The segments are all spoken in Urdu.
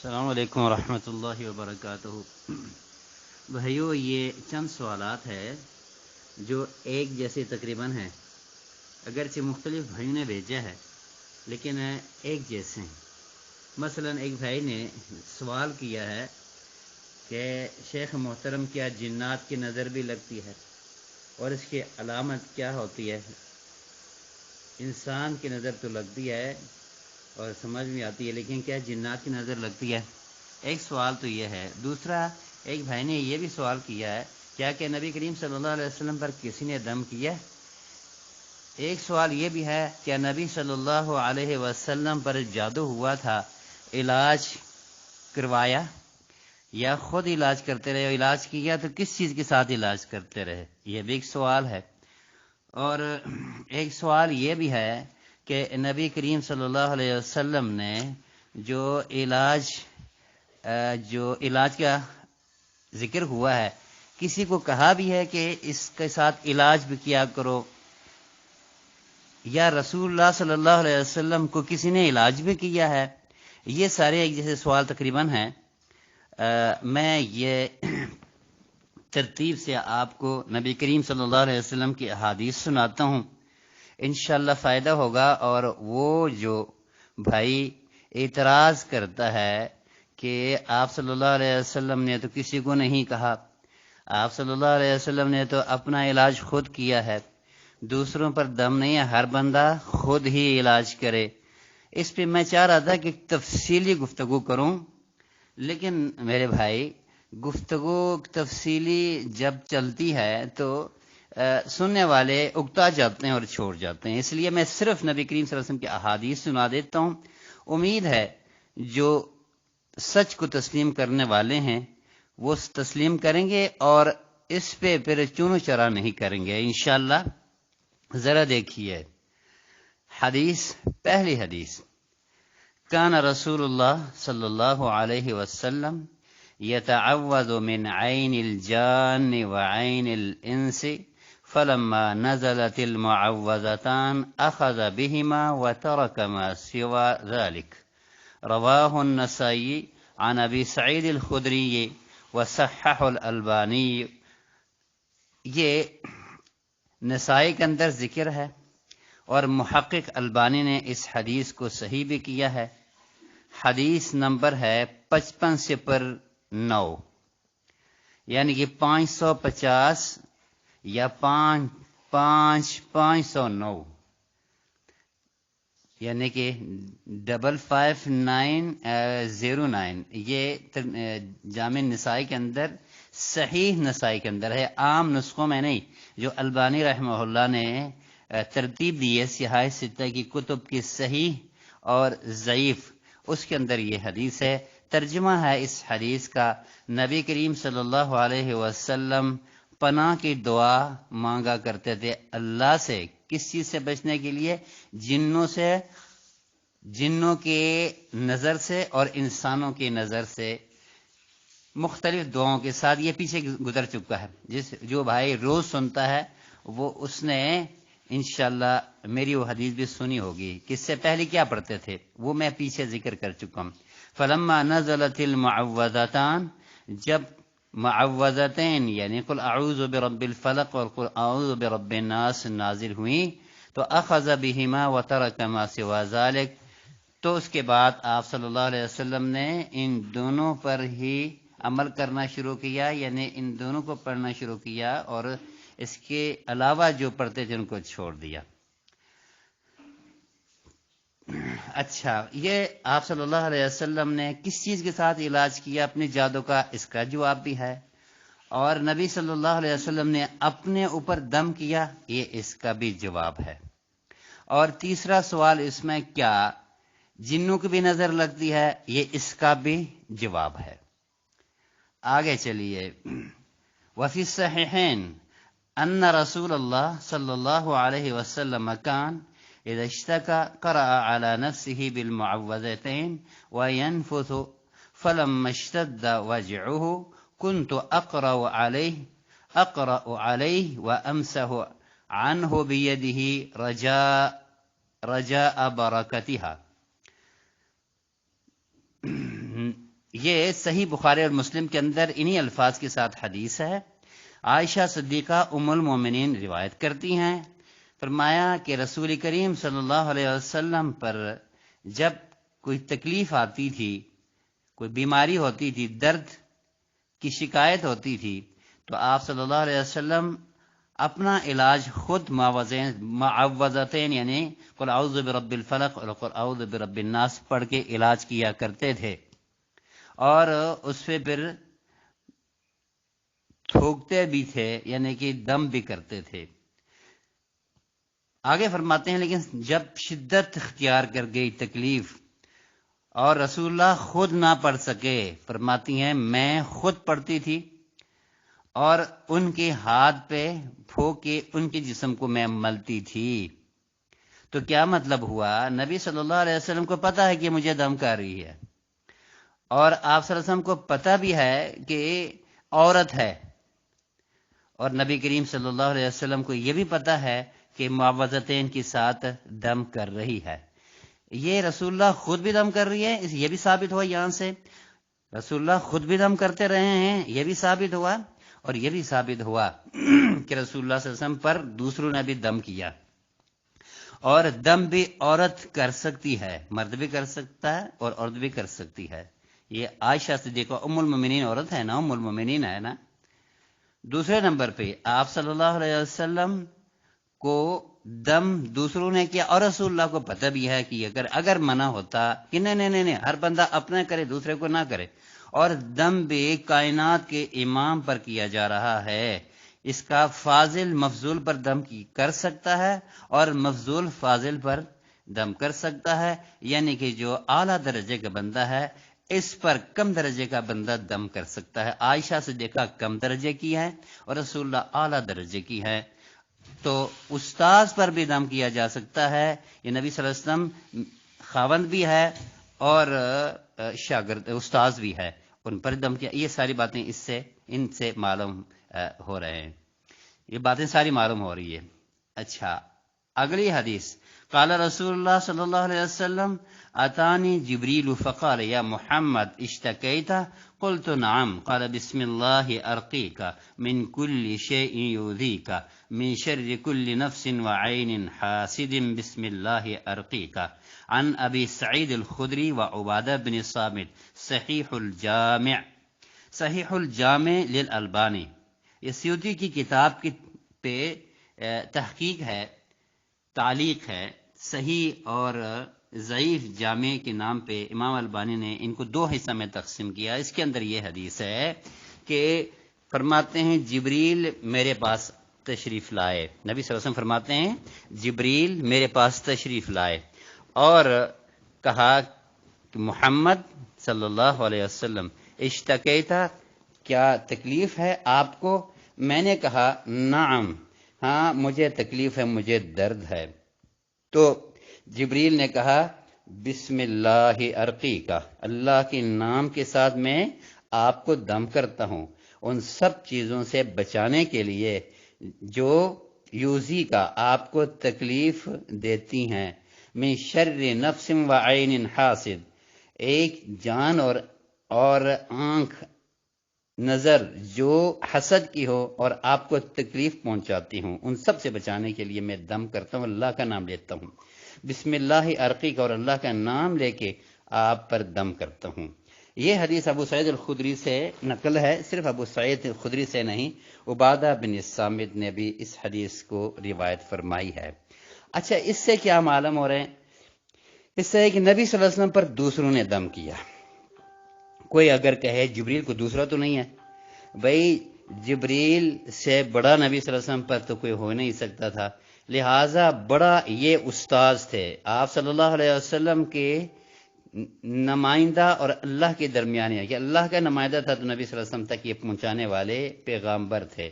السلام علیکم ورحمۃ اللہ وبرکاتہ۔ بھائیو، یہ چند سوالات ہیں جو ایک جیسے تقریباً ہیں، اگرچہ مختلف بھائیوں نے بھیجا ہے لیکن ایک جیسے ہیں۔ مثلا ایک بھائی نے سوال کیا ہے کہ شیخ محترم، کیا جنات کی نظر بھی لگتی ہے اور اس کی علامت کیا ہوتی ہے؟ انسان کی نظر تو لگتی ہے اور سمجھ میں آتی ہے، لیکن کیا جنات کی نظر لگتی ہے؟ ایک سوال تو یہ ہے۔ دوسرا، ایک بھائی نے یہ بھی سوال کیا ہے، کیا کہ نبی کریم صلی اللہ علیہ وسلم پر کسی نے دم کیا؟ ایک سوال یہ بھی ہے کہ نبی صلی اللہ علیہ وسلم پر جادو ہوا تھا، علاج کروایا یا خود علاج کرتے رہے؟ علاج کیا تو کس چیز کے ساتھ علاج کرتے رہے؟ یہ بھی ایک سوال ہے۔ اور ایک سوال یہ بھی ہے کہ نبی کریم صلی اللہ علیہ وسلم نے جو علاج کا ذکر ہوا ہے، کسی کو کہا بھی ہے کہ اس کے ساتھ علاج بھی کیا کرو، یا رسول اللہ صلی اللہ علیہ وسلم کو کسی نے علاج بھی کیا ہے؟ یہ سارے ایک جیسے سوال تقریباً ہیں۔ میں یہ ترتیب سے آپ کو نبی کریم صلی اللہ علیہ وسلم کی احادیث سناتا ہوں، انشاءاللہ فائدہ ہوگا۔ اور وہ جو بھائی اعتراض کرتا ہے کہ آپ صلی اللہ علیہ وسلم نے تو کسی کو نہیں کہا، آپ صلی اللہ علیہ وسلم نے تو اپنا علاج خود کیا ہے، دوسروں پر دم نہیں ہے، ہر بندہ خود ہی علاج کرے، اس پہ میں چاہ رہا تھا کہ تفصیلی گفتگو کروں، لیکن میرے بھائی گفتگو تفصیلی جب چلتی ہے تو سننے والے اکتا جاتے ہیں اور چھوڑ جاتے ہیں، اس لیے میں صرف نبی کریم صلی اللہ علیہ وسلم کی احادیث سنا دیتا ہوں۔ امید ہے جو سچ کو تسلیم کرنے والے ہیں وہ تسلیم کریں گے اور اس پہ پھر چونو چرا نہیں کریں گے انشاءاللہ۔ ذرا دیکھیے حدیث، پہلی حدیث، کان رسول اللہ صلی اللہ علیہ وسلم يتعوذ من عين الجان وعين الإنس فلما نزلت المعوذتان أخذ بهما وترك ما سوى ذلك، رواه النسائی عن ابی سعید الخدری وصححہ الالبانی۔ یہ نسائی کے اندر ذکر ہے اور محقق البانی نے اس حدیث کو صحیح بھی کیا ہے۔ حدیث نمبر ہے 5509، یعنی کہ 550 یا 509، یعنی کہ 55909۔ یہ جامع نسائی کے اندر، صحیح نسائی کے اندر ہے، عام نسخوں میں نہیں۔ جو البانی رحمہ اللہ نے ترتیب دی ہے صحاح ستہ کی کتب کی صحیح اور ضعیف، اس کے اندر یہ حدیث ہے۔ ترجمہ ہے اس حدیث کا، نبی کریم صلی اللہ علیہ وسلم پناہ کی دعا مانگا کرتے تھے اللہ سے، کس چیز سے بچنے کے لیے؟ جنوں سے، جنوں کے نظر سے اور انسانوں کی نظر سے، مختلف دعاؤں کے ساتھ۔ یہ پیچھے گزر چکا ہے، جو بھائی روز سنتا ہے وہ اس نے انشاءاللہ میری وہ حدیث بھی سنی ہوگی کہ اس سے پہلے کیا پڑھتے تھے، وہ میں پیچھے ذکر کر چکا ہوں۔ فلما نزلت المعوذتان، جب معوذتین یعنی قل اعوذ برب الفلق اور قل اعوذ برب الناس نازل ہوئیں تو اخذ بہما وترک ما سوا ذلک، تو اس کے بعد آپ صلی اللہ علیہ وسلم نے ان دونوں پر ہی عمل کرنا شروع کیا، یعنی ان دونوں کو پڑھنا شروع کیا اور اس کے علاوہ جو پڑھتے تھے ان کو چھوڑ دیا۔ اچھا، یہ آپ صلی اللہ علیہ وسلم نے کس چیز کے ساتھ علاج کیا اپنے جادو کا، اس کا جواب بھی ہے، اور نبی صلی اللہ علیہ وسلم نے اپنے اوپر دم کیا، یہ اس کا بھی جواب ہے۔ اور تیسرا سوال اس میں، کیا جنوں کی بھی نظر لگتی ہے، یہ اس کا بھی جواب ہے۔ آگے چلیے، وفی الصحیحین ان رسول اللہ صلی اللہ علیہ وسلم کان اذا اشتكى قرأ على نفسه بالمعوذتين وينفث فلما اشتد وجعه كنت أقرأ عليه وأمسح عنه بيده رجاء بركتها۔ یہ صحیح بخاری اور مسلم کے اندر انہی الفاظ کے ساتھ حدیث ہے۔ عائشہ صدیقہ ام المومنین روایت کرتی ہیں، فرمایا کہ رسول کریم صلی اللہ علیہ وسلم پر جب کوئی تکلیف آتی تھی، کوئی بیماری ہوتی تھی، درد کی شکایت ہوتی تھی، تو آپ صلی اللہ علیہ وسلم اپنا علاج خود معوذتین یعنی قل اعوذ برب الفلق اور قل اعوذ برب الناس پڑھ کے علاج کیا کرتے تھے، اور اس پہ پھر تھوکتے بھی تھے، یعنی کہ دم بھی کرتے تھے۔ آگے فرماتے ہیں لیکن جب شدت اختیار کر گئی تکلیف اور رسول اللہ خود نہ پڑھ سکے، فرماتی ہیں میں خود پڑھتی تھی اور ان کے ہاتھ پہ پھونک کے ان کے جسم کو میں ملتی تھی۔ تو کیا مطلب ہوا؟ نبی صلی اللہ علیہ وسلم کو پتا ہے کہ مجھے دم کر رہی ہے، اور آپ صلی اللہ علیہ وسلم کو پتا بھی ہے کہ عورت ہے، اور نبی کریم صلی اللہ علیہ وسلم کو یہ بھی پتا ہے کہ معوذتین کے ساتھ دم کر رہی ہے۔ یہ رسول اللہ خود بھی دم کر رہی ہے، یہ بھی ثابت ہوا یہاں سے، رسول اللہ خود بھی دم کرتے رہے ہیں، یہ بھی ثابت ہوا، اور یہ بھی ثابت ہوا کہ رسول اللہ صلی اللہ علیہ وسلم پر دوسروں نے بھی دم کیا۔ اور دم بھی عورت کر سکتی ہے، مرد بھی کر سکتا ہے اور عورت بھی کر سکتی ہے۔ یہ عائشہ صدیقہ ام المومنین عورت ہے نا، ام المومنین ہے نا۔ دوسرے نمبر پہ آپ صلی اللہ علیہ وسلم کو دم دوسروں نے کیا، اور رسول اللہ کو پتہ بھی ہے کہ اگر منع ہوتا کہ نہیں ہر بندہ اپنا کرے دوسرے کو نہ کرے، اور دم بھی کائنات کے امام پر کیا جا رہا ہے، اس کا فاضل مفضول پر دم کر سکتا ہے اور مفضول فاضل پر دم کر سکتا ہے، یعنی کہ جو اعلیٰ درجے کا بندہ ہے اس پر کم درجے کا بندہ دم کر سکتا ہے۔ عائشہ صدیقہ کم درجے کی ہے اور رسول اللہ اعلیٰ درجے کی ہے، تو استاذ پر بھی دم کیا جا سکتا ہے۔ یہ نبی صلی اللہ علیہ وسلم خاوند بھی ہے اور شاگرد استاذ بھی ہے، ان پر دم کیا۔ یہ ساری باتیں ان سے معلوم ہو رہے ہیں، یہ باتیں ساری معلوم ہو رہی ہے۔ اچھا، اگلی حدیث، قال رسول اللہ صلی اللہ علیہ وسلم اتانی جبریل فقال یا محمد اشتکیت قلت نعم قال بسم اللہ ارقیک من کل شیء یؤذیک من شر کل نفس وعین حاسد بسم اللہ ارقیک۔ عن ابی سعید الخدری وعبادہ بن صامت، صحیح الجامع للالبانی۔ یہ سیوطی کی کتاب پہ تحقیق ہے، تعلیق ہے، صحیح اور ضعیف جامع کے نام پہ امام البانی نے ان کو دو حصہ میں تقسیم کیا۔ اس کے اندر یہ حدیث ہے کہ فرماتے ہیں جبریل میرے پاس تشریف لائے، نبی صلی اللہ علیہ وسلم فرماتے ہیں جبریل میرے پاس تشریف لائے اور کہا کہ محمد صلی اللہ علیہ وسلم اشتکیتا، کیا تکلیف ہے آپ کو؟ میں نے کہا نعم، ہاں مجھے تکلیف ہے، مجھے درد ہے۔ تو جبریل نے کہا بسم اللہ ارقیک، اللہ کے نام کے ساتھ میں آپ کو دم کرتا ہوں ان سب چیزوں سے بچانے کے لیے جو یوزی کا آپ کو تکلیف دیتی ہیں، من شر نفس وعین حاسد، ایک جان اور آنکھ نظر جو حسد کی ہو اور آپ کو تکلیف پہنچاتی ہوں، ان سب سے بچانے کے لیے میں دم کرتا ہوں، اللہ کا نام لیتا ہوں، بسم اللہ ارقیک، اور اللہ کا نام لے کے آپ پر دم کرتا ہوں۔ یہ حدیث ابو سعید الخدری سے نقل ہے، صرف ابو سعید الخدری سے نہیں، عبادہ بن صامت نے بھی اس حدیث کو روایت فرمائی ہے۔ اچھا، اس سے کیا معلوم ہو رہے ہیں؟ اس سے ہے کہ نبی صلی اللہ علیہ وسلم پر دوسروں نے دم کیا۔ کوئی اگر کہے جبریل کو دوسرا تو نہیں ہے، بھائی جبریل سے بڑا نبی صلی اللہ علیہ وسلم پر تو کوئی ہو نہیں سکتا تھا، لہٰذا بڑا یہ استاذ تھے آپ صلی اللہ علیہ وسلم کے نمائندہ اور اللہ کے درمیانے، کہ اللہ کا نمائندہ تھا تو نبی صلی اللہ علیہ وسلم تک یہ پہنچانے والے پیغامبر تھے،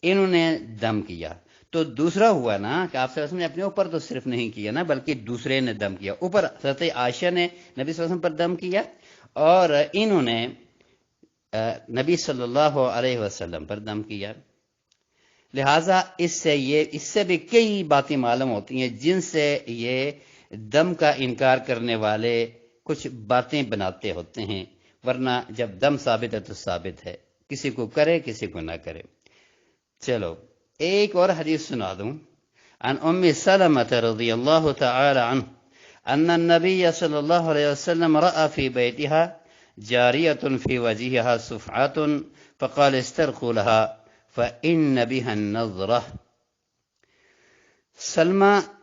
انہوں نے دم کیا۔ تو دوسرا ہوا نا کہ آپ صلی اللہ علیہ وسلم نے اپنے اوپر تو صرف نہیں کیا نا، بلکہ دوسرے نے دم کیا، اوپر حضرت عائشہ نے نبی صلی اللہ علیہ وسلم پر دم کیا اور انہوں نے نبی صلی اللہ علیہ وسلم پر دم کیا۔ لہٰذا اس سے بھی کئی باتیں معلوم ہوتی ہیں جن سے یہ دم کا انکار کرنے والے کچھ باتیں بناتے ہوتے ہیں، ورنہ جب دم ثابت ہے تو ثابت ہے، کسی کو کرے کسی کو نہ کرے۔ چلو ایک اور حدیث سنا دوں۔ عن ام سلمة رضی اللہ تعالی عنہ ان النبي صلی اللہ علیہ وسلم رأى في بيتها جاریة في وجهها صفعة فقال استرقوا لها فإن بها النظرة۔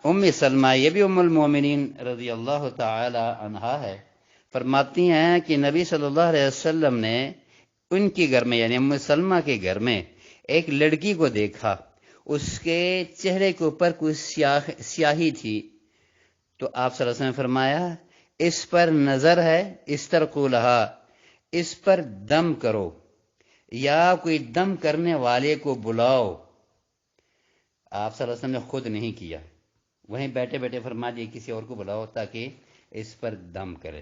ام سلمہ یہ بھی ام المومنین رضی اللہ تعالی عنہا ہے، فرماتی ہیں کہ نبی صلی اللہ علیہ وسلم نے ان کے گھر میں یعنی ام سلمہ کے گھر میں ایک لڑکی کو دیکھا، اس کے چہرے کے اوپر کوئی سیاہی تھی، تو آپ صلی اللہ علیہ وسلم نے فرمایا اس پر نظر ہے، استرقوا لہا، اس پر دم کرو یا کوئی دم کرنے والے کو بلاؤ۔ آپ صلی اللہ علیہ وسلم نے خود نہیں کیا، وہیں بیٹھے بیٹھے فرما دیے کسی اور کو بلاؤ تاکہ اس پر دم کرے۔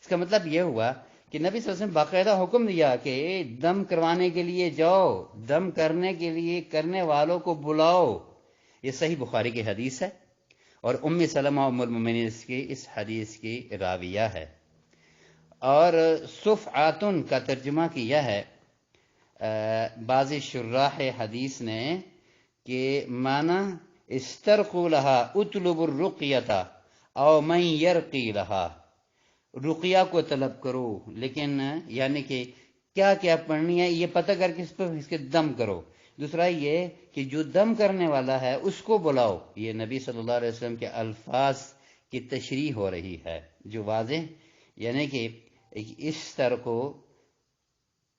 اس کا مطلب یہ ہوا کہ نبی صلی اللہ علیہ وسلم باقاعدہ حکم دیا کہ دم کروانے کے لیے جاؤ، دم کرنے کے لیے کرنے والوں کو بلاؤ۔ یہ صحیح بخاری کی حدیث ہے اور ام سلمہ ام المومنین کی اس حدیث کی راویہ ہے۔ اور صفعاتن کا ترجمہ کیا ہے بعض شراح حدیث نے کہ معنی استرقوا لہا اطلبوا الرقیۃ او من یرقی لہا، رقیہ کو طلب کرو، لیکن یعنی کہ کیا کیا پڑھنی ہے یہ پتہ کر کے اس کے دم کرو۔ دوسرا یہ کہ جو دم کرنے والا ہے اس کو بلاؤ۔ یہ نبی صلی اللہ علیہ وسلم کے الفاظ کی تشریح ہو رہی ہے جو واضح، یعنی کہ اس طرح کو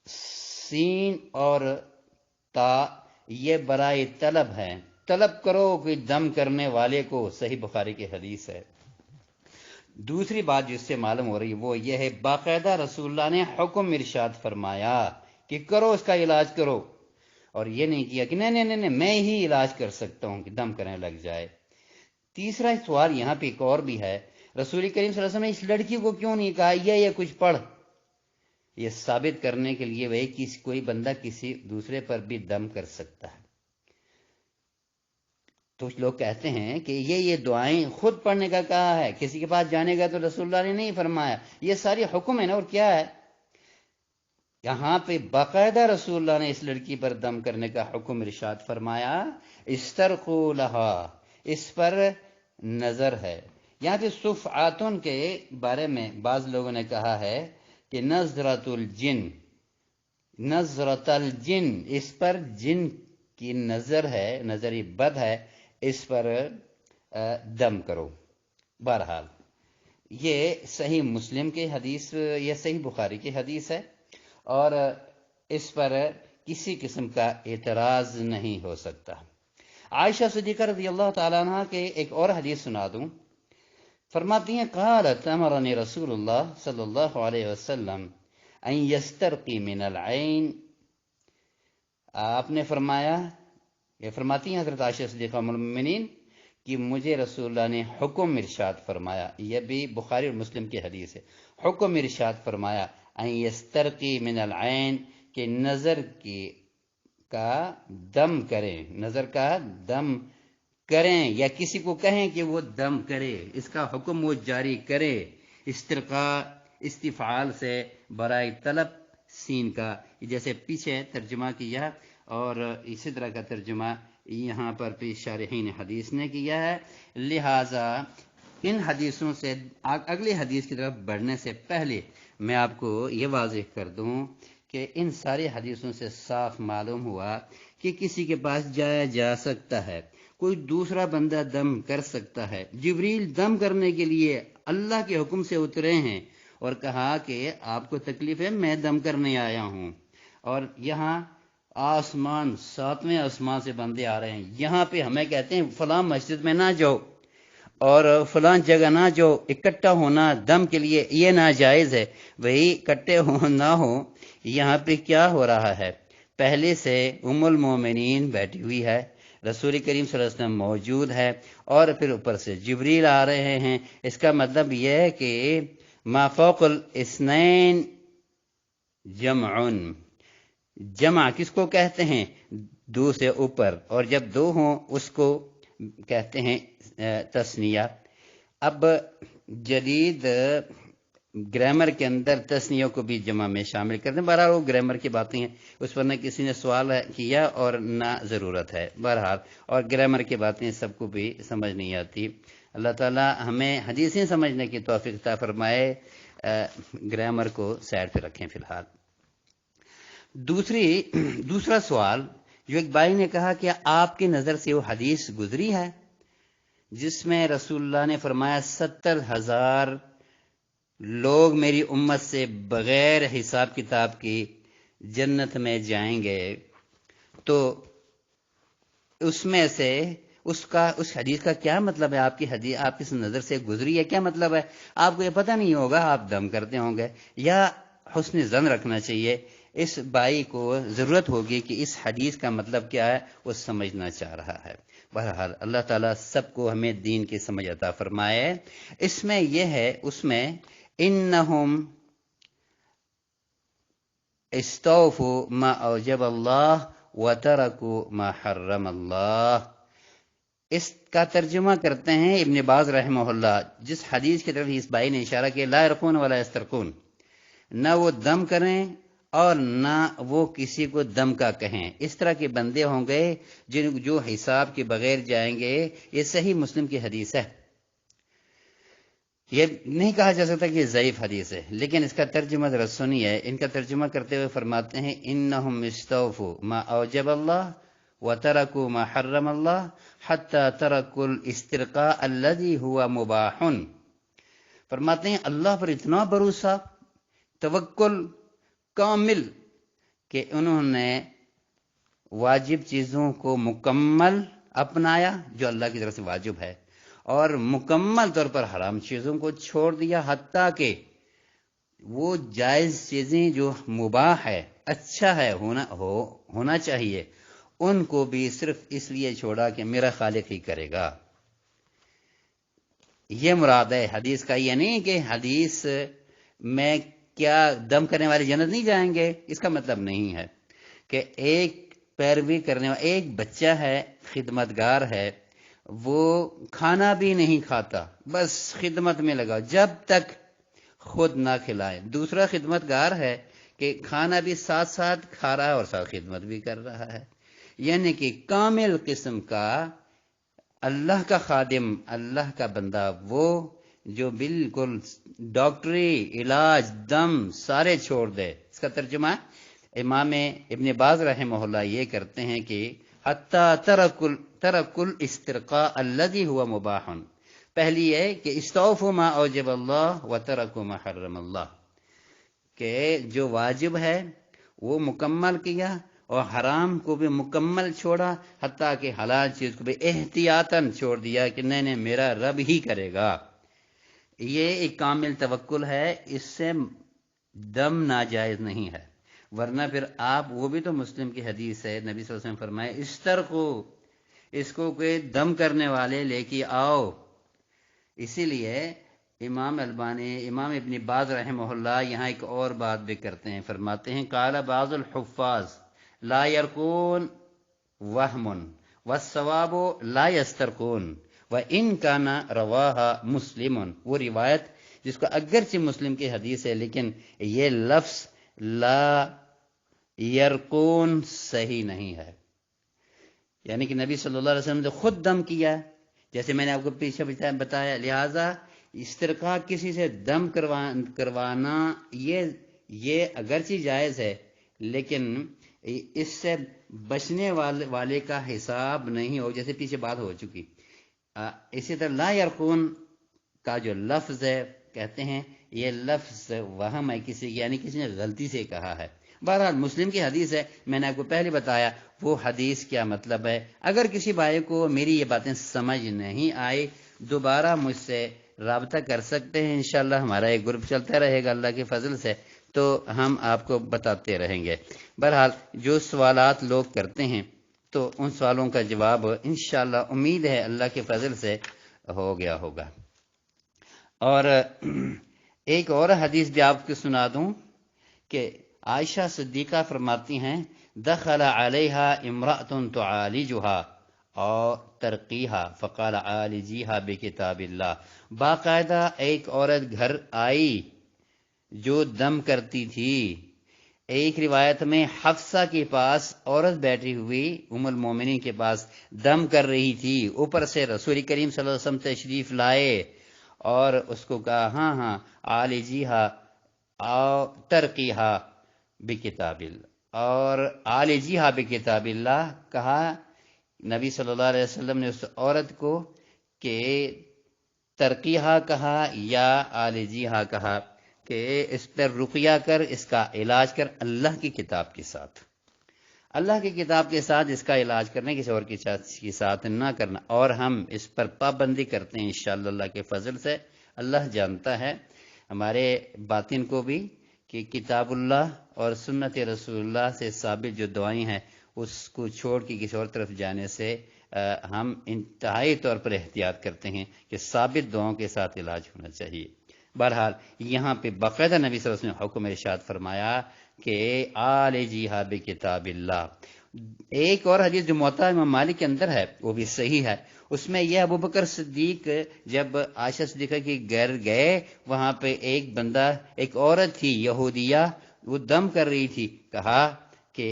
سین اور تا یہ برائے طلب ہے، طلب کرو کوئی دم کرنے والے کو، صحیح بخاری کی حدیث ہے۔ دوسری بات جس سے معلوم ہو رہی ہے وہ یہ ہے باقاعدہ رسول اللہ نے حکم ارشاد فرمایا کہ کرو، اس کا علاج کرو، اور یہ نہیں کیا کہ نہیں میں ہی علاج کر سکتا ہوں کہ دم کرنے لگ جائے۔ تیسرا سوال یہاں پہ ایک اور بھی ہے، رسول کریم صلی اللہ علیہ وسلم نے اس لڑکی کو کیوں نہیں کہا یہ کچھ پڑھ؟ یہ ثابت کرنے کے لیے وہ کوئی بندہ کسی دوسرے پر بھی دم کر سکتا ہے۔ تو لوگ کہتے ہیں کہ یہ دعائیں خود پڑھنے کا کہا ہے، کسی کے پاس جانے کا تو رسول اللہ نے نہیں فرمایا، یہ ساری حکم ہے نا، اور کیا ہے یہاں پہ باقاعدہ رسول اللہ نے اس لڑکی پر دم کرنے کا حکم ارشاد فرمایا، استرقوا لہا، اس پر نظر ہے۔ یہاں پہ صفعاتن کے بارے میں بعض لوگوں نے کہا ہے کہ نظرۃ الجن، نظرۃ الجن، اس پر جن کی نظر ہے، نظری بد ہے، اس پر دم کرو۔ بہرحال یہ صحیح مسلم کی حدیث، یہ صحیح بخاری کی حدیث ہے اور اس پر کسی قسم کا اعتراض نہیں ہو سکتا۔ عائشہ صدیقہ رضی اللہ تعالیٰ عنہ کے ایک اور حدیث سنا دوں، فرماتی ہیں قالت امرنی رسول اللہ صلی اللہ علیہ وسلم ان یسترقی من العین، آپ نے فرمایا، یہ فرماتی ہیں حضرت عائشہ صدیقہ ام المؤمنین کہ مجھے رسول اللہ نے حکم ارشاد فرمایا، یہ بھی بخاری اور مسلم کی حدیث ہے، حکم ارشاد فرمایا ان یسترقی من العین، کہ نظر کا دم کریں، نظر کا دم کریں، یا کسی کو کہیں کہ وہ دم کرے، اس کا حکم وہ جاری کرے۔ استرقاء استفعال سے برائے طلب سین کا، جیسے پیچھے ترجمہ کیا اور اسی طرح کا ترجمہ یہاں پر شارحین حدیث نے کیا ہے۔ لہذا ان حدیثوں سے اگلی حدیث کی طرف بڑھنے سے پہلے میں آپ کو یہ واضح کر دوں کہ ان ساری حدیثوں سے صاف معلوم ہوا کہ کسی کے پاس جایا جا سکتا ہے، کوئی دوسرا بندہ دم کر سکتا ہے۔ جبریل دم کرنے کے لیے اللہ کے حکم سے اترے ہیں اور کہا کہ آپ کو تکلیف ہے، میں دم کرنے آیا ہوں، اور یہاں آسمان، ساتویں آسمان سے بندے آ رہے ہیں، یہاں پہ ہمیں کہتے ہیں فلاں مسجد میں نہ جاؤ اور فلاں جگہ نہ جاؤ، اکٹھا ہونا دم کے لیے یہ ناجائز ہے۔ وہی اکٹھے نہ ہو، یہاں پہ کیا ہو رہا ہے، پہلے سے ام المومنین بیٹھی ہوئی ہے، رسول کریم صلی اللہ علیہ وسلم موجود ہے، اور پھر اوپر سے جبریل آ رہے ہیں۔ اس کا مطلب یہ ہے کہ ما فوق الاثنین جمعن، جمع کس کو کہتے ہیں، دو سے اوپر، اور جب دو ہوں اس کو کہتے ہیں تثنیہ۔ اب جدید گرامر کے اندر تسنیوں کو بھی جمع میں شامل کرتے ہیں. بہرحال وہ گرامر کی باتیں ہیں، اس پر نہ کسی نے سوال کیا اور نہ ضرورت ہے. بہرحال اور گرامر کی باتیں سب کو بھی سمجھ نہیں آتی. اللہ تعالی ہمیں حدیثیں سمجھنے کی توفیق عطا فرمائے. گرامر کو سائڈ پہ رکھیں فی الحال. دوسرا سوال جو ایک بھائی نے کہا کہ آپ کی نظر سے وہ حدیث گزری ہے جس میں رسول اللہ نے فرمایا 70,000 لوگ میری امت سے بغیر حساب کتاب کی جنت میں جائیں گے، تو اس میں سے اس حدیث کا کیا مطلب ہے؟ آپ کی حدیث آپ کی نظر سے گزری ہے، کیا مطلب ہے؟ آپ کو یہ پتہ نہیں ہوگا، آپ دم کرتے ہوں گے، یا حسن ظن رکھنا چاہیے. اس بھائی کو ضرورت ہوگی کہ اس حدیث کا مطلب کیا ہے وہ سمجھنا چاہ رہا ہے. بہرحال اللہ تعالیٰ سب کو ہمیں دین کی سمجھ عطا فرمائے. اس میں یہ ہے، اس میں انہم استوفوا ما اوجب اللہ وترکوا ما حرم اللہ. اس کا ترجمہ کرتے ہیں ابن باز رحمہ اللہ. جس حدیث کی طرف اس بھائی نے اشارہ کیا، لا یرقون ولا یسترقون، نہ وہ دم کریں اور نہ وہ کسی کو دم کا کہیں. اس طرح کے بندے ہوں گے جو حساب کے بغیر جائیں گے. یہ صحیح مسلم کی حدیث ہے. یہ نہیں کہا جا سکتا کہ یہ ضعیف حدیث ہے، لیکن اس کا ترجمہ ذرا سنیے. ان کا ترجمہ کرتے ہوئے فرماتے ہیں انہم استوفوا ما اوجب اللہ وترکوا ما حرم اللہ حتی ترکوا الاسترقاء الذی هو مباح. فرماتے ہیں اللہ پر اتنا بھروسہ، توکل کامل، کہ انہوں نے واجب چیزوں کو مکمل اپنایا جو اللہ کی طرف سے واجب ہے، اور مکمل طور پر حرام چیزوں کو چھوڑ دیا، حتیٰ کہ وہ جائز چیزیں جو مباح ہے، اچھا ہے، ہونا چاہیے، ان کو بھی صرف اس لیے چھوڑا کہ میرا خالق ہی کرے گا. یہ مراد ہے حدیث کا. یہ نہیں کہ حدیث میں کیا دم کرنے والے جنت نہیں جائیں گے، اس کا مطلب نہیں ہے. کہ ایک پیروی کرنے والا ایک بچہ ہے، خدمتگار ہے، وہ کھانا بھی نہیں کھاتا، بس خدمت میں لگا جب تک خود نہ کھلائے. دوسرا خدمتگار ہے کہ کھانا بھی ساتھ ساتھ کھا رہا ہے اور ساتھ خدمت بھی کر رہا ہے. یعنی کہ کامل قسم کا اللہ کا خادم، اللہ کا بندہ، وہ جو بالکل ڈاکٹری علاج دم سارے چھوڑ دے. اس کا ترجمہ امام ابن باز رحمہ اللہ یہ کرتے ہیں کہ حتی ترک الاسترقاء الذی هو مباح. پہلی ہے کہ استوفوا ما اوجب اللہ وترکوا ما حرم اللہ، کہ جو واجب ہے وہ مکمل کیا اور حرام کو بھی مکمل چھوڑا، حتیٰ کہ حلال چیز کو بھی احتیاطاً چھوڑ دیا کہ نہیں میرا رب ہی کرے گا. یہ ایک کامل توکل ہے. اس سے دم ناجائز نہیں ہے، ورنہ پھر آپ، وہ بھی تو مسلم کی حدیث ہے، نبی صلی اللہ علیہ وسلم فرمائے استرقو، اس کو کوئی دم کرنے والے لے کے آؤ. اسی لیے امام ابن باز رحمہ اللہ یہاں ایک اور بات بھی کرتے ہیں. فرماتے ہیں قال بعض الحفاظ لا یرقون وہم والصواب لا یسترقون وان کان رواہا مسلم. وہ روایت جس کو اگرچہ مسلم کی حدیث ہے لیکن یہ لفظ لا یرقون صحیح نہیں ہے. یعنی کہ نبی صلی اللہ علیہ وسلم نے خود دم کیا، جیسے میں نے آپ کو پیچھے بتایا. لہذا استرقاء کسی سے دم کروانا یہ اگرچہ جائز ہے، لیکن اس سے بچنے والے کا حساب نہیں ہو، جیسے پیچھے بات ہو چکی. اسی طرح لا یرقون کا جو لفظ ہے کہتے ہیں یہ لفظ وہم ہے کسی کی، یعنی کسی نے غلطی سے کہا ہے. بہرحال مسلم کی حدیث ہے، میں نے آپ کو پہلے بتایا وہ حدیث کیا مطلب ہے. اگر کسی بھائی کو میری یہ باتیں سمجھ نہیں آئی، دوبارہ مجھ سے رابطہ کر سکتے ہیں. انشاءاللہ ہمارا ایک گروپ چلتا رہے گا اللہ کے فضل سے، تو ہم آپ کو بتاتے رہیں گے. بہرحال جو سوالات لوگ کرتے ہیں تو ان سوالوں کا جواب انشاءاللہ امید ہے اللہ کے فضل سے ہو گیا ہوگا. اور ایک اور حدیث بھی آپ کو سنا دوں کہ عائشہ صدیقہ فرماتی ہیں دخل علیہا امرأۃ تعالجہا اور ترقیہا فقال عالجیہا بکتاب اللہ. باقاعدہ ایک عورت گھر آئی جو دم کرتی تھی۔ ایک روایت میں حفصہ کے پاس عورت بیٹھی ہوئی ام المومنین کے پاس دم کر رہی تھی، اوپر سے رسول کریم صلی اللہ علیہ وسلم تشریف لائے اور اس کو کہا ہاں ہاں عالجیہا او ترقیہا بکتاب اللہ، اور عالجیہا بکتاب اللہ کہا نبی صلی اللہ علیہ وسلم نے اس عورت کو کہ ترقیہا کہا یا عالجیہا کہا کہ اس پر رقیہ کر، اس کا علاج کر اللہ کی کتاب کے ساتھ، اللہ کی کتاب کے ساتھ اس کا علاج کرنے، کسی اور کے ساتھ نہ کرنا۔ اور ہم اس پر پابندی کرتے ہیں انشاءاللہ اللہ کے فضل سے۔ اللہ جانتا ہے ہمارے باطن کو بھی کہ کتاب اللہ اور سنت رسول اللہ سے ثابت جو دعائیں ہیں اس کو چھوڑ کے کسی اور طرف جانے سے ہم انتہائی طور پر احتیاط کرتے ہیں کہ ثابت دعاؤں کے ساتھ علاج ہونا چاہیے۔ بہرحال یہاں پہ باقاعدہ نبی صلی اللہ علیہ وسلم نے حکم ارشاد فرمایا کہ عالجیہا بکتاب اللہ۔ ایک اور حدیث جو موطا امام مالک کے اندر ہے وہ بھی صحیح ہے، اس میں یہ ابو بکر صدیق جب عائشہ صدیقہ کے گھر گئے، وہاں پہ ایک بندہ، ایک عورت تھی یہودیہ، وہ دم کر رہی تھی، کہا کہ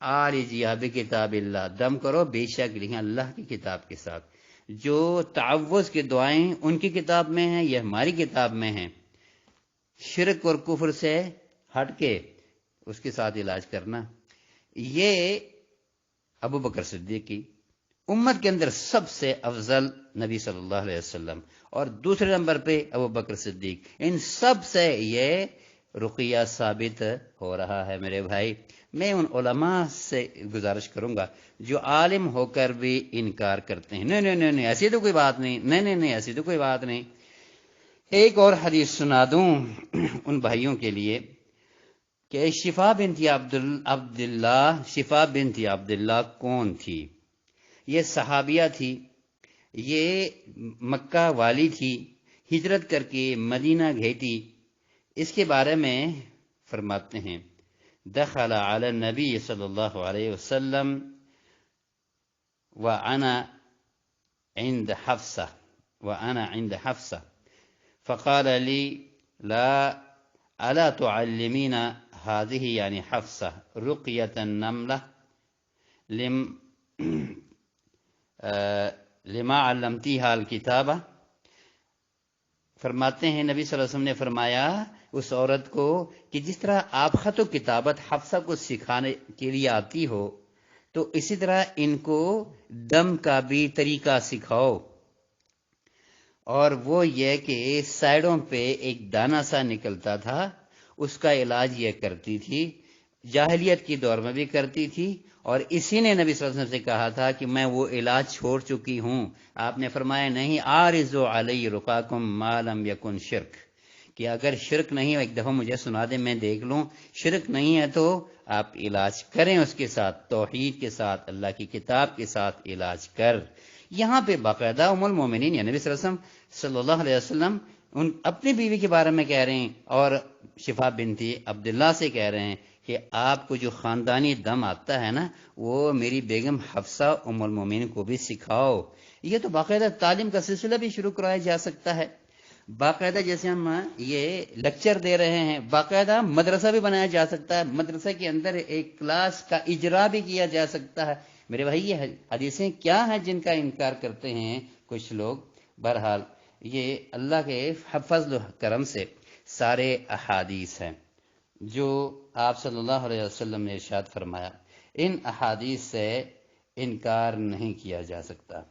عالجیہا بکتاب اللہ، دم کرو بے شک لکھیں اللہ کی کتاب کے ساتھ۔ جو تعوذ کی دعائیں ان کی کتاب میں ہیں، یہ ہماری کتاب میں ہیں، شرک اور کفر سے ہٹ کے اس کے ساتھ علاج کرنا۔ یہ ابو بکر صدیق کی امت کے اندر سب سے افضل نبی صلی اللہ علیہ وسلم، اور دوسرے نمبر پہ ابو بکر صدیق، ان سب سے یہ رقیہ ثابت ہو رہا ہے۔ میرے بھائی، میں ان علماء سے گزارش کروں گا جو عالم ہو کر بھی انکار کرتے ہیں، نہیں نہیں نہیں ایسی تو کوئی بات نہیں، نہیں نہیں ایسی تو کوئی بات نہیں۔ ایک اور حدیث سنا دوں ان بھائیوں کے لیے کہ شفا بنت عبداللہ کون تھی؟ یہ صحابیہ تھی، یہ مکہ والی تھی، ہجرت کر کے مدینہ گئی تھی۔ اس کے بارے میں فرماتے ہیں دخل علی النبی صلی اللہ علیہ وسلم وانا عند حفصہ فقال لي لا الا تعلمين هذه يعني حفصة رقية النملة لما علمتيها الكتابة۔ فرماتے ہیں نبی صلی اللہ علیہ وسلم نے فرمایا اس عورت کو کہ جس طرح آپ خط و کتابت حفصہ کو سکھانے کے لیے آتی ہو تو اسی طرح ان کو دم کا بھی طریقہ سکھاؤ، اور وہ یہ کہ سائڈوں پہ ایک دانہ سا نکلتا تھا، اس کا علاج یہ کرتی تھی، جاہلیت کی دور میں بھی کرتی تھی، اور اسی نے نبی صلی اللہ علیہ وسلم سے کہا تھا کہ میں وہ علاج چھوڑ چکی ہوں۔ آپ نے فرمایا نہیں عارضوا علی رقاکم ما لم یکن شرک، کہ اگر شرک نہیں ہو ایک دفعہ مجھے سنا دیں میں دیکھ لوں، شرک نہیں ہے تو آپ علاج کریں اس کے ساتھ، توحید کے ساتھ، اللہ کی کتاب کے ساتھ علاج کر۔ یہاں پہ باقاعدہ ام المومنین یا نبی صلی اللہ علیہ وسلم ان اپنی بیوی کے بارے میں کہہ رہے ہیں اور شفا بنت عبداللہ سے کہہ رہے ہیں کہ آپ کو جو خاندانی دم آتا ہے نا وہ میری بیگم حفصہ ام المومنین کو بھی سکھاؤ۔ یہ تو باقاعدہ تعلیم کا سلسلہ بھی شروع کرایا جا سکتا ہے، باقاعدہ جیسے ہم یہ لیکچر دے رہے ہیں باقاعدہ مدرسہ بھی بنایا جا سکتا ہے، مدرسہ کے اندر ایک کلاس کا اجرا بھی کیا جا سکتا ہے۔ میرے بھائی یہ حدیثیں کیا ہیں جن کا انکار کرتے ہیں کچھ لوگ؟ بہرحال یہ اللہ کے فضل و کرم سے سارے احادیث ہیں جو آپ صلی اللہ علیہ وسلم نے ارشاد فرمایا، ان احادیث سے انکار نہیں کیا جا سکتا۔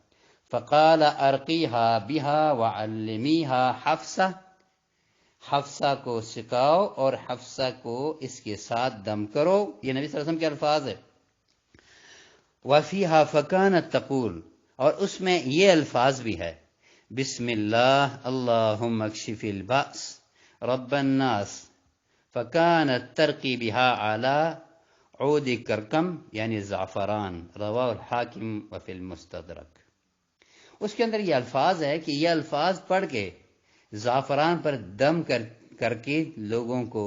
فقال ارقیہا بہا وعلمیہا حفصہ، حفصہ کو سکھاؤ اور حفصہ کو اس کے ساتھ دم کرو، یہ نبی صلی اللہ علیہ وسلم کے الفاظ ہے۔ وفیہا فکانت تقول، اور اس میں یہ الفاظ بھی ہے بسم اللہ اللہم اکشف البأس رب الناس، فکانت ترقی بہا علی عود کرکم یعنی زعفران، رواہ الحاکم وفی المستدرک۔ اس کے اندر یہ الفاظ ہے کہ یہ الفاظ پڑھ کے زعفران پر دم کر کے لوگوں کو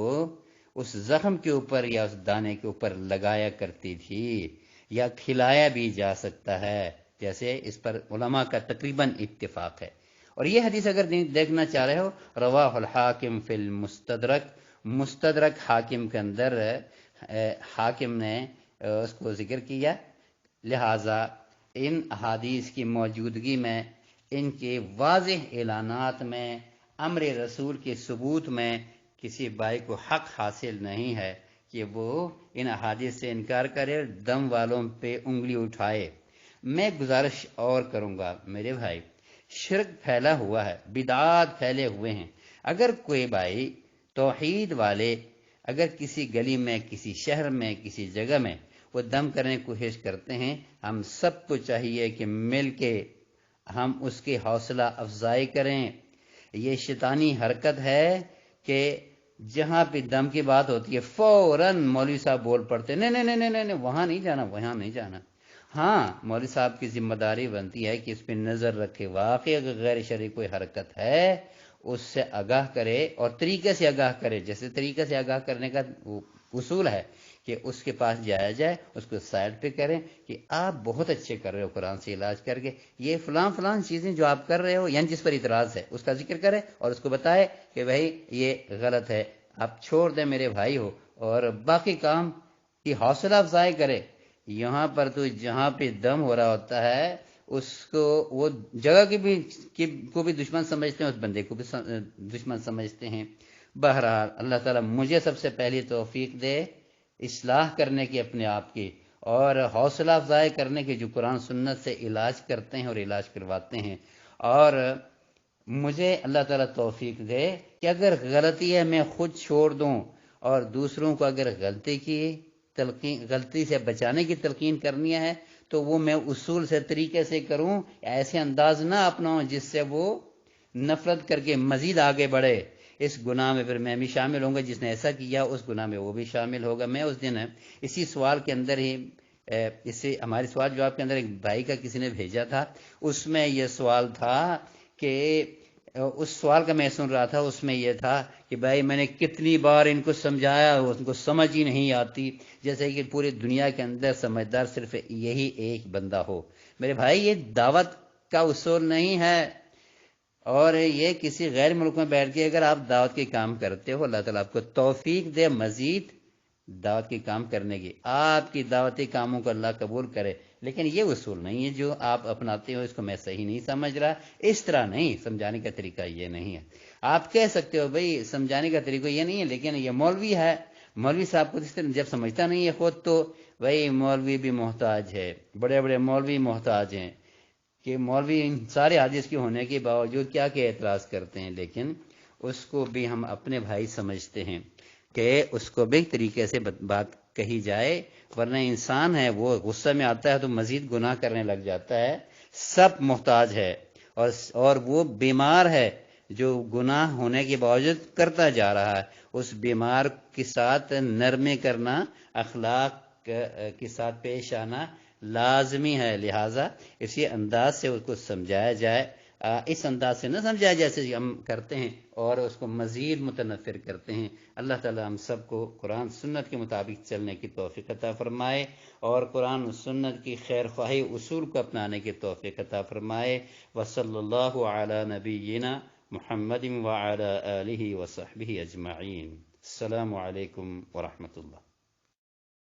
اس زخم کے اوپر یا اس دانے کے اوپر لگایا کرتی تھی، یا کھلایا بھی جا سکتا ہے، جیسے اس پر علماء کا تقریباً اتفاق ہے۔ اور یہ حدیث اگر دیکھنا چاہ رہے ہو، رواہ الحاکم فی المستدرک، مستدرک حاکم کے اندر حاکم نے اس کو ذکر کیا، لہٰذا ان احادیث کی موجودگی میں، ان کے واضح اعلانات میں، امر رسول کے ثبوت میں کسی بھائی کو حق حاصل نہیں ہے کہ وہ ان احادیث سے انکار کرے، دم والوں پہ انگلی اٹھائے۔ میں گزارش اور کروں گا میرے بھائی، شرک پھیلا ہوا ہے، بدعات پھیلے ہوئے ہیں۔ اگر کوئی بھائی توحید والے اگر کسی گلی میں، کسی شہر میں، کسی جگہ میں وہ دم کرنے کی کوشش کرتے ہیں، ہم سب کو چاہیے کہ مل کے ہم اس کی حوصلہ افزائی کریں۔ یہ شیطانی حرکت ہے کہ جہاں پہ دم کی بات ہوتی ہے فوراً مولوی صاحب بول پڑتے نہیں نہیں نہیں نہیں نہیں، وہاں نہیں جانا، وہاں نہیں جانا۔ ہاں، مولوی صاحب کی ذمہ داری بنتی ہے کہ اس پہ نظر رکھے، واقعی اگر غیر شرعی کوئی حرکت ہے اس سے آگاہ کرے، اور طریقے سے آگاہ کرے۔ جیسے طریقے سے آگاہ کرنے کا اصول ہے کہ اس کے پاس جایا جائے، اس کو سائڈ پہ کریں کہ آپ بہت اچھے کر رہے ہو قرآن سے علاج کر کے، یہ فلاں فلاں چیزیں جو آپ کر رہے ہو، یعنی جس پر اعتراض ہے اس کا ذکر کرے اور اس کو بتائے کہ بھائی یہ غلط ہے، آپ چھوڑ دیں میرے بھائی ہو، اور باقی کام کی حوصلہ افزائی کرے۔ یہاں پر تو جہاں پہ دم ہو رہا ہوتا ہے اس کو وہ جگہ کو بھی دشمن سمجھتے ہیں، اس بندے کو بھی دشمن سمجھتے ہیں۔ بہرحال اللہ تعالیٰ مجھے سب سے پہلی توفیق دے اصلاح کرنے کی اپنے آپ کی، اور حوصلہ افزائی کرنے کی، جو قرآن سنت سے علاج کرتے ہیں اور علاج کرواتے ہیں۔ اور مجھے اللہ تعالیٰ توفیق دے کہ اگر غلطی ہے میں خود چھوڑ دوں، اور دوسروں کو اگر غلطی سے بچانے کی تلقین کرنی ہے تو وہ میں اصول سے، طریقے سے کروں، ایسے انداز نہ اپناؤں جس سے وہ نفرت کر کے مزید آگے بڑھے۔ اس گناہ میں پھر میں بھی شامل ہوں گا، جس نے ایسا کیا اس گناہ میں وہ بھی شامل ہوگا۔ میں اس دن اسی سوال کے اندر ہی، ہمارے سوال جواب کے اندر ایک بھائی کا کسی نے بھیجا تھا، اس میں یہ سوال تھا کہ اس سوال کا میں سن رہا تھا، اس میں یہ تھا کہ بھائی میں نے کتنی بار ان کو سمجھایا، ان کو سمجھ ہی نہیں آتی، جیسے کہ پوری دنیا کے اندر سمجھدار صرف یہی ایک بندہ ہو۔ میرے بھائی یہ دعوت کا اصول نہیں ہے، اور یہ کسی غیر ملک میں بیٹھ کے اگر آپ دعوت کے کام کرتے ہو، اللہ تعالیٰ آپ کو توفیق دے مزید دعوت کے کام کرنے کی، آپ کی دعوتی کاموں کو اللہ قبول کرے، لیکن یہ اصول نہیں ہے جو آپ اپناتے ہو، اس کو میں صحیح نہیں سمجھ رہا، اس طرح نہیں، سمجھانے کا طریقہ یہ نہیں ہے۔ آپ کہہ سکتے ہو بھائی سمجھانے کا طریقہ یہ نہیں ہے، لیکن یہ مولوی ہے، مولوی صاحب کو اس طرح جب سمجھتا نہیں ہے خود، تو بھائی مولوی بھی محتاج ہے، بڑے بڑے مولوی محتاج ہیں، کہ مولوی ان سارے حدیث کے ہونے کے باوجود کیا کہ اعتراض کرتے ہیں، لیکن اس کو بھی ہم اپنے بھائی سمجھتے ہیں کہ اس کو بھی طریقے سے بات کہی جائے، ورنہ انسان ہے وہ غصہ میں آتا ہے تو مزید گناہ کرنے لگ جاتا ہے۔ سب محتاج ہے، اور وہ بیمار ہے جو گناہ ہونے کے باوجود کرتا جا رہا ہے۔ اس بیمار کے ساتھ نرمی کرنا، اخلاق کے ساتھ پیش آنا لازمی ہے، لہٰذا اسی انداز سے اس کو سمجھایا جائے، اس انداز سے نہ سمجھایا جیسے ہم کرتے ہیں اور اس کو مزید متنفر کرتے ہیں۔ اللہ تعالی ہم سب کو قرآن سنت کے مطابق چلنے کی توفیق عطا فرمائے، اور قرآن و سنت کی خیر خواہی اصول کو اپنانے کی توفیق عطا فرمائے۔ وصلی اللہ علی نبینا محمد وعلی آلہ وصحبہ اجمعین۔ السلام علیکم ورحمۃ اللہ۔